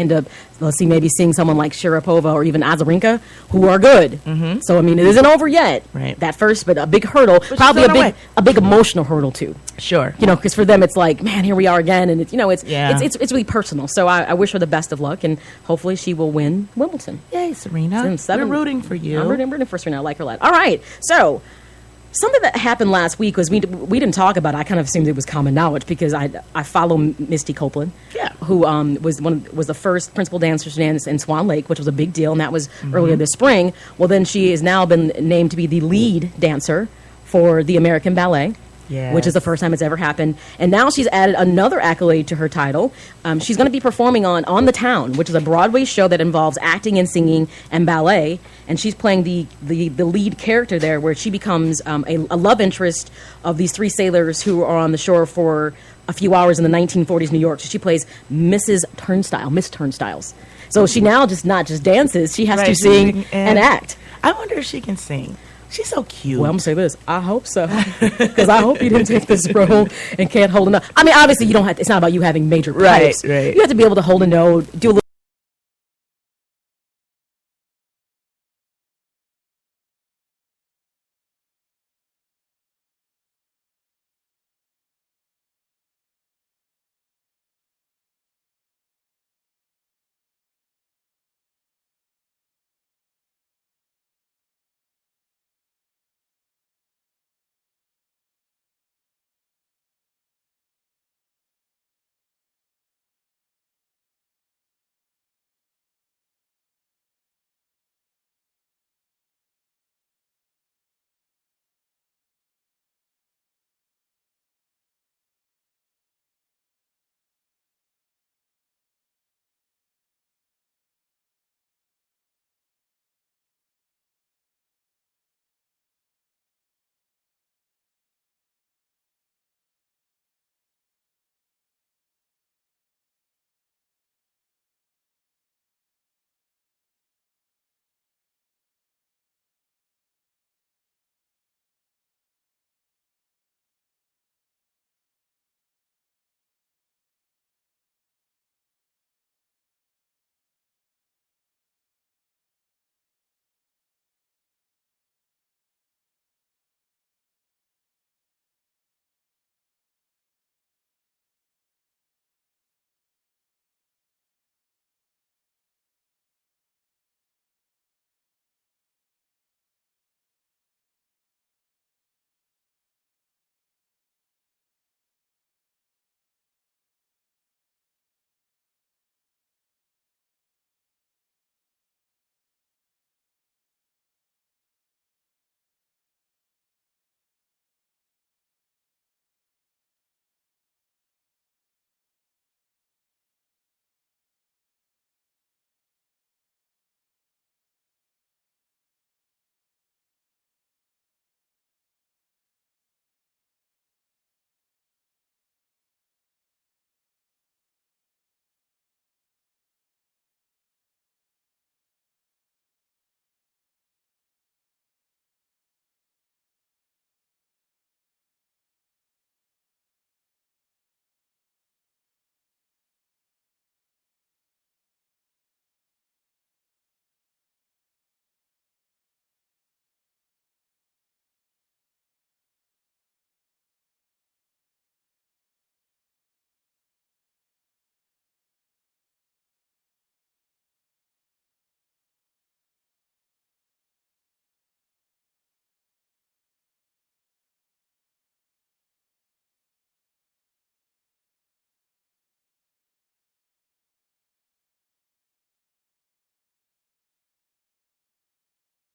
end up, let's see, maybe seeing someone like Sharapova or even Azarenka, who are good. Mm-hmm. So, I mean, it isn't over yet. Right. That first, but a big hurdle, But probably she's on her a big emotional hurdle too. Sure. You know, because for them, it's like, man, here we are again, and it's Yeah. it's really personal. So I wish her the best of luck, and hopefully she will win Wimbledon. Yay, Serena. We're rooting for you. I'm rooting for Serena. I like her a lot. All right, so. Something that happened last week was we didn't talk about it. I kind of assumed it was common knowledge because I follow Misty Copeland, who was the first principal dancer to dance in Swan Lake, which was a big deal, and that was earlier this spring. Well, then she has now been named to be the lead dancer for the American Ballet. Yes. Which is the first time it's ever happened. And now she's added another accolade to her title. She's going to be performing on The Town, which is a Broadway show that involves acting and singing and ballet. And she's playing the lead character there, where she becomes a love interest of these three sailors who are on the shore for a few hours in the 1940s New York. So she plays Miss Turnstiles. So she now not just dances, she has to sing and act. I wonder if she can sing. She's so cute. Well, I'm going to say this. I hope so. Because I hope you didn't take this role and can't hold a note. I mean, obviously, you don't have. It's not about you having major pipes. Right. You have to be able to hold a note, do a little.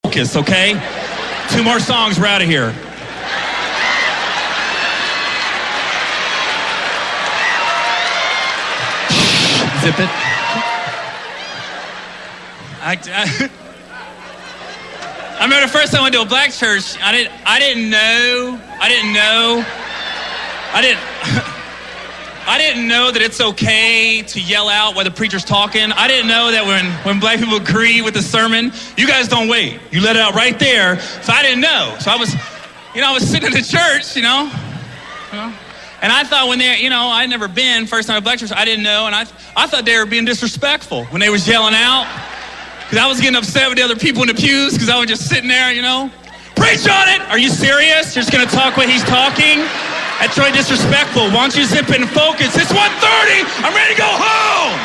Focus, okay? 2 more songs, we're out of here. Zip it. I remember the first time I went to a black church, I didn't know that it's okay to yell out while the preacher's talking. I didn't know that when black people agree with the sermon, you guys don't wait. You let it out right there. So I didn't know. So I was sitting in the church, And I thought when they, I'd never been, first time at Black Church, I didn't know, and I thought they were being disrespectful when they was yelling out. Because I was getting upset with the other people in the pews because I was just sitting there, Preach on it! Are you serious? You're just going to talk what he's talking? That's really disrespectful. Why don't you zip it and focus? It's 1:30. I'm ready to go home.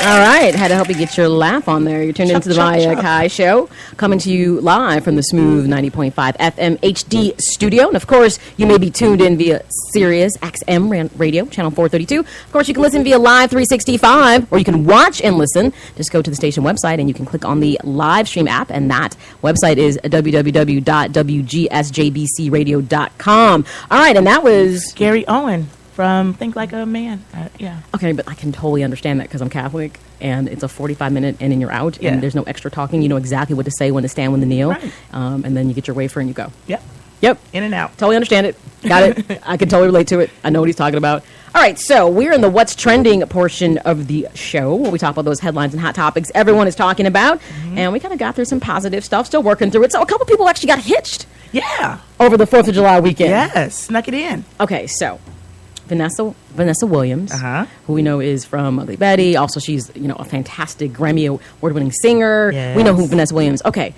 All right, had to help you get your laugh on there. You're tuned into the Maya Akai Show, coming to you live from the Smooth 90.5 FM HD studio. And, of course, you may be tuned in via Sirius XM Radio, channel 432. Of course, you can listen via Live 365, or you can watch and listen. Just go to the station website, and you can click on the live stream app, and that website is www.wgsjbcradio.com. All right, and that was Gary Owen from Think Like a Man. Yeah. Okay, but I can totally understand that because I'm Catholic, and it's a 45-minute in and you're out, and there's no extra talking. You know exactly what to say, when to stand, when to kneel, right. And then you get your wafer and you go. Yep. In and out. Totally understand it. Got it. I can totally relate to it. I know what he's talking about. All right, so we're in the What's Trending portion of the show, where we talk about those headlines and hot topics everyone is talking about, and we kind of got through some positive stuff, still working through it. So a couple people actually got hitched. Yeah. Over the 4th of July weekend. Yes, snuck it in. Okay, so Vanessa Williams, who we know is from Ugly Betty. Also, she's a fantastic Grammy award-winning singer. Yes. We know who Vanessa Williams. Okay,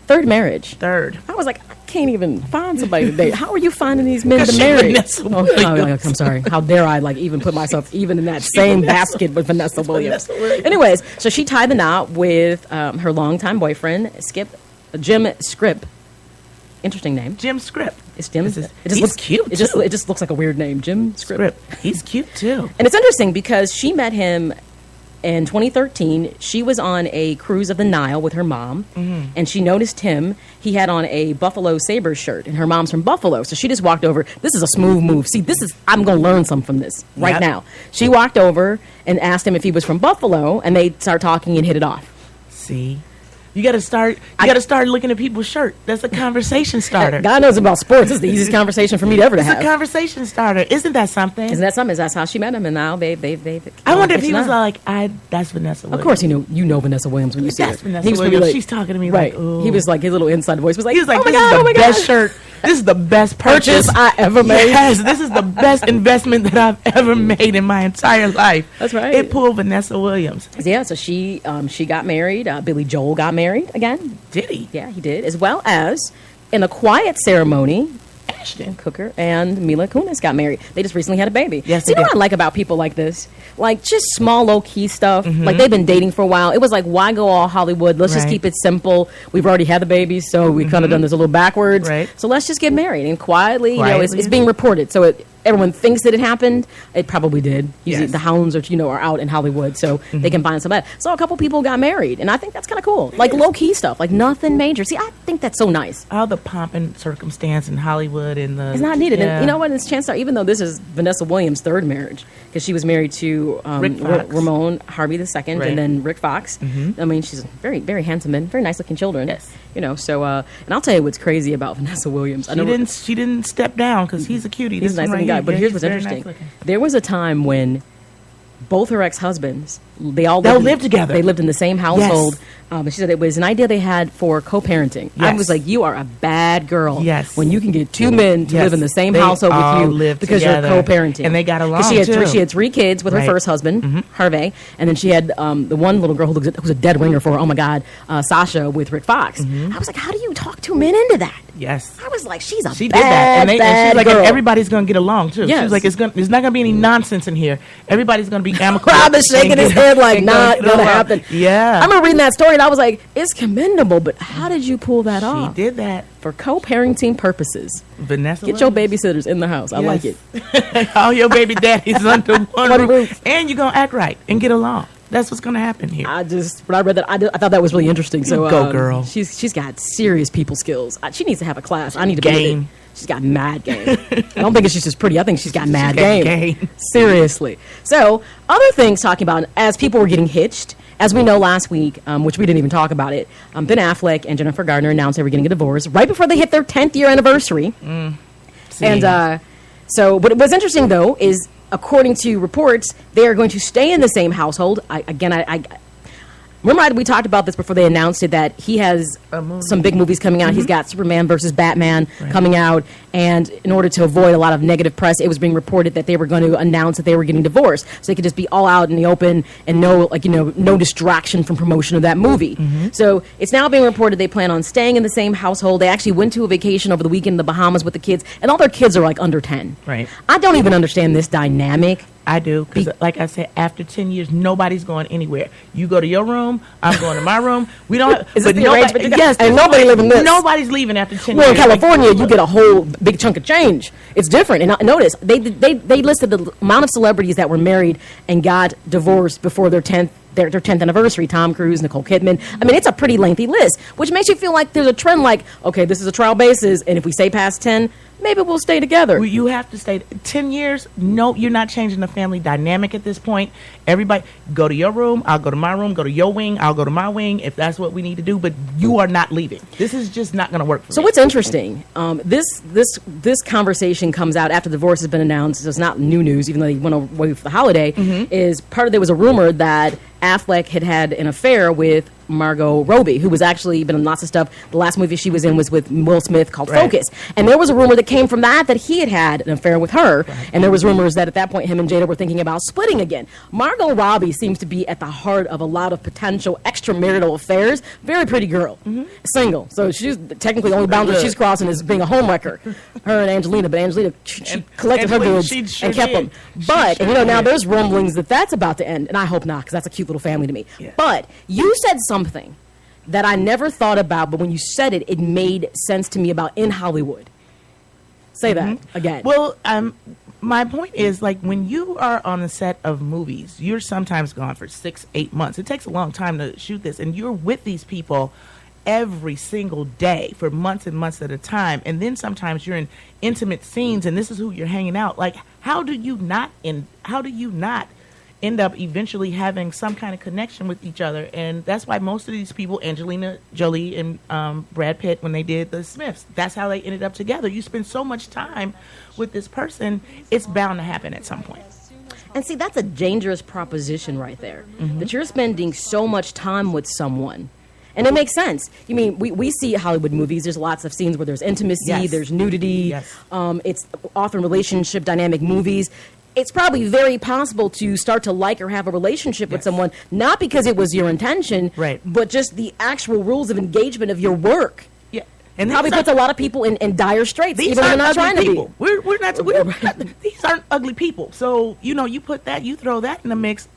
third marriage. Third. I was like, I can't even find somebody to date. How are you finding these men to marry? I'm sorry. How dare I even put myself even in that same basket with Vanessa Williams? Anyways, so she tied the knot with her longtime boyfriend, Jim Scripp. Interesting name. Jim Scripp. It's Jim. He's cute, It just looks like a weird name. Jim Scripp. He's cute, too. And it's interesting because she met him in 2013. She was on a cruise of the Nile with her mom, and she noticed him. He had on a Buffalo Sabres shirt, and her mom's from Buffalo. So she just walked over. This is a smooth move. See, I'm going to learn something from this right now. She walked over and asked him if he was from Buffalo, and they started talking and hit it off. See? You got to start. You got to start looking at people's shirt. That's a conversation starter. God knows about sports. It's the easiest conversation for me to ever to have. It's a conversation starter. Isn't that something? Isn't that something? That's how she met him, and now they. I wonder if he was like, that's Vanessa Williams. Of course, you know Vanessa Williams when you see her. That's Vanessa Williams. She's talking to me right. like, ooh. He was like, his little inside voice was like, he was like, oh my this God, is the best shirt. This is the best purchase I ever made. Yes, this is the best investment that I've ever made in my entire life. That's right. It pulled Vanessa Williams. Yeah, so she got married. Billy Joel got married again. Did he? Yeah, he did. As well as in a quiet ceremony, Ashton Kutcher and Mila Kunis got married. They just recently had a baby. Yes, you know what I like about people like this? Like, just small, low-key stuff. Like, they've been dating for a while. It was like, why go all Hollywood? Let's just keep it simple. We've already had the baby, so we kind of done this a little backwards. Right. So let's just get married. And quietly, it's being reported. So everyone thinks that it happened. It probably did. Usually the hounds are out in Hollywood, so they can find somebody. So a couple people got married, and I think that's kind of cool. Like, low-key stuff. Like, nothing major. See, I think that's so nice. All the pomp and circumstance in Hollywood and the... It's not needed. Yeah. And you know what? It's Chancellor, even though this is Vanessa Williams' third marriage, because she was married to Ramon Harvey II and then Rick Fox. I mean, she's a very, very handsome man, very nice-looking children. Yes. So, and I'll tell you what's crazy about Vanessa Williams. She didn't step down because he's a cutie. He's a nice-looking guy. But here's what's interesting. Nice, there was a time when both her ex-husbands, they lived together. They lived in the same household. Yes. But she said it was an idea they had for co-parenting. Yes. I was like, you are a bad girl. Yes. When you can get two men to live in the same household with you because you're co-parenting. And they got along, she had three kids with her first husband, Harvey, and then she had the one little girl who was a dead ringer for her, oh my God, Sasha with Rick Fox. I was like, how do you talk two men into that? Yes. I was like, she did that. And she was like, girl. and everybody's going to get along, too. Yes. She was like, there's not going to be any nonsense in here. Everybody's going to be amicable. Rob is shaking his head like, not going to happen. Yeah. I remember reading that story, and I was like, it's commendable, but how did you pull that off? She did that. For co-parenting purposes. Vanessa Get your babysitters in the house. I like it. All your baby daddies under one roof. And you're going to act right and get along. That's what's going to happen here. When I read that, I thought that was really interesting. So go, girl. She's got serious people skills. She needs to have a class. I need to be. She's got mad game. I don't think she's just pretty. I think she's got mad game. Seriously. So other things talking about as people were getting hitched. As we know last week, which we didn't even talk about it, Ben Affleck and Jennifer Gardner announced they were getting a divorce right before they hit their 10th year anniversary. And so what was interesting, though, is according to reports, they are going to stay in the same household. I remember we talked about this before they announced it, that he has some big movies coming out. He's got Superman versus Batman coming out, and in order to avoid a lot of negative press, it was being reported that they were going to announce that they were getting divorced, so they could just be all out in the open and no distraction from promotion of that movie. So it's now being reported they plan on staying in the same household. They actually went to a vacation over the weekend in the Bahamas with the kids, and all their kids are like under 10. Right. I don't even understand this dynamic. I do, because like I said, after 10 years, nobody's going anywhere. You go to your room, I'm going to my room. We don't have, Is this the arrangement? Yes, and nobody living this. Nobody's leaving after 10 years. Well, in California, you get a whole big chunk of change. It's different. And notice, they listed the amount of celebrities that were married and got divorced before their 10th anniversary. Tom Cruise, Nicole Kidman. I mean, it's a pretty lengthy list, which makes you feel like there's a trend like, okay, this is a trial basis, and if we stay past 10, maybe we'll stay together. Well, you have to stay 10 years. No, you're not changing the family dynamic at this point. Everybody, go to your room, I'll go to my room, go to your wing, I'll go to my wing, if that's what we need to do, but you are not leaving. This is just not going to work for me. So what's interesting, this conversation comes out after the divorce has been announced, so it's not new news, even though they went away for the holiday, is there was a rumor that Affleck had an affair with Margot Robbie, who was actually been in lots of stuff. The last movie she was in was with Will Smith called Focus. And there was a rumor that came from that he had an affair with her. And there was rumors that at that point him and Jada were thinking about splitting again. Margot Robbie seems to be at the heart of a lot of potential extramarital affairs. Very pretty girl. Single. So she's technically the only boundary she's crossing is being a homewrecker. Her and Angelina. But Angelina, she collected her goods and kept them. But, now there's rumblings that that's about to end. And I hope not, because that's a cute little family to me. Yeah. But you said something that I never thought about, but when you said it, it made sense to me about in Hollywood. Say that again. Well, my point is, like, when you are on the set of movies, you're sometimes gone for 6-8 months. It takes a long time to shoot this, and you're with these people every single day for months and months at a time, and then sometimes you're in intimate scenes, and this is who you're hanging out. Like, how do you not end up eventually having some kind of connection with each other? And that's why most of these people, Angelina Jolie and Brad Pitt, when they did The Smiths, that's how they ended up together. You spend so much time with this person, it's bound to happen at some point. And see, that's a dangerous proposition right there, that you're spending so much time with someone. And it makes sense. You mean, we see Hollywood movies. There's lots of scenes where there's intimacy, there's nudity. It's often relationship dynamic movies. It's probably very possible to start to like or have a relationship with someone, not because it was your intention, but just the actual rules of engagement of your work. Yeah. And probably puts a lot of people in dire straits, even when they're not trying to be. We're not. These aren't ugly people. So you put that, you throw that in the mix.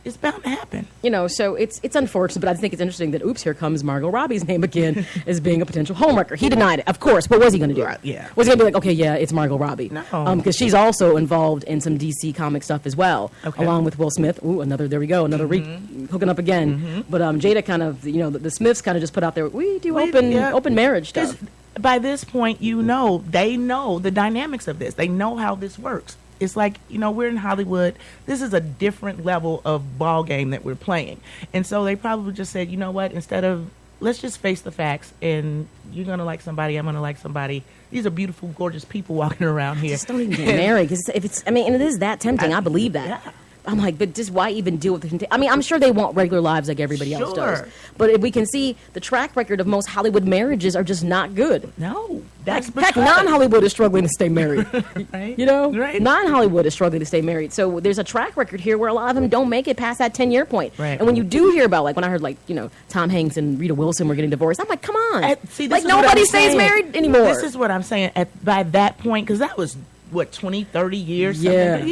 It's bound to happen. So it's unfortunate, but I think it's interesting that, here comes Margot Robbie's name again as being a potential homewrecker. He denied it, of course. What was he going to do? Yeah. Was he going to be like, okay, yeah, it's Margot Robbie? No. Because she's also involved in some DC comic stuff as well, along with Will Smith. Ooh, there we go, another hooking up again. But Jada kind of, the Smiths kind of just put out there, we do open marriage stuff. By this point, they know the dynamics of this. They know how this works. It's like, we're in Hollywood. This is a different level of ball game that we're playing. And so they probably just said, you know what, instead of, let's just face the facts, and you're going to like somebody, I'm going to like somebody. These are beautiful, gorgeous people walking around here. Just don't even get married. Because and it is that tempting. I believe that. Yeah. I'm like, but just why even deal with the... I'm sure they want regular lives like everybody else does. But if we can see the track record of most Hollywood marriages are just not good. No. Heck, non-Hollywood is struggling to stay married. Right? Right? Non-Hollywood is struggling to stay married. So there's a track record here where a lot of them don't make it past that 10-year point. Right. And when you do hear about, when I heard, Tom Hanks and Rita Wilson were getting divorced, I'm like, come on. Nobody stays married anymore. This is what I'm saying. By that point, because that was, 20, 30 years? Yeah.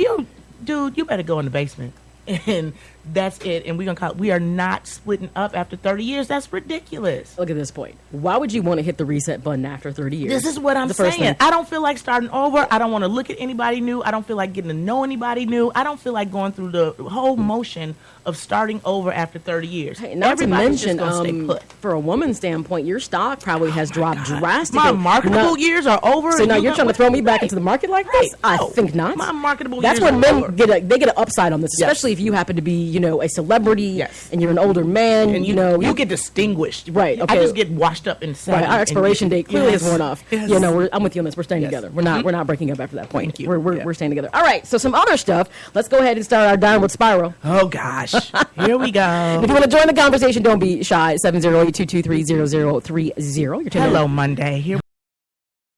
Dude, you better go in the basement. And that's it. And we are not splitting up after 30 years. That's ridiculous. Look at this point. Why would you want to hit the reset button after 30 years? This is what I'm saying. I don't feel like starting over. I don't want to look at anybody new. I don't feel like getting to know anybody new. I don't feel like going through the whole motion of starting over after 30 years. Hey, not to mention, for a woman's standpoint, your stock probably has dropped drastically. My marketable years are over. So now you're trying to throw me back into the market like this? I think not. My marketable years are over. That's when men get an upside on this, especially if you happen to be, a celebrity, Yes. and you're an older man, And you get distinguished. Right, okay. I just get washed up in 70. right, our expiration date clearly has worn off. Yes. I'm with you on this. We're staying Yes. together. We're not breaking up after that point. Thank you. We're staying together. All right. So some other stuff. Let's go ahead and start our downward spiral. Oh, gosh. Here we go. If you want to join the conversation, don't be shy. 708-223-0030. You're tuning in. Hello, Monday. Here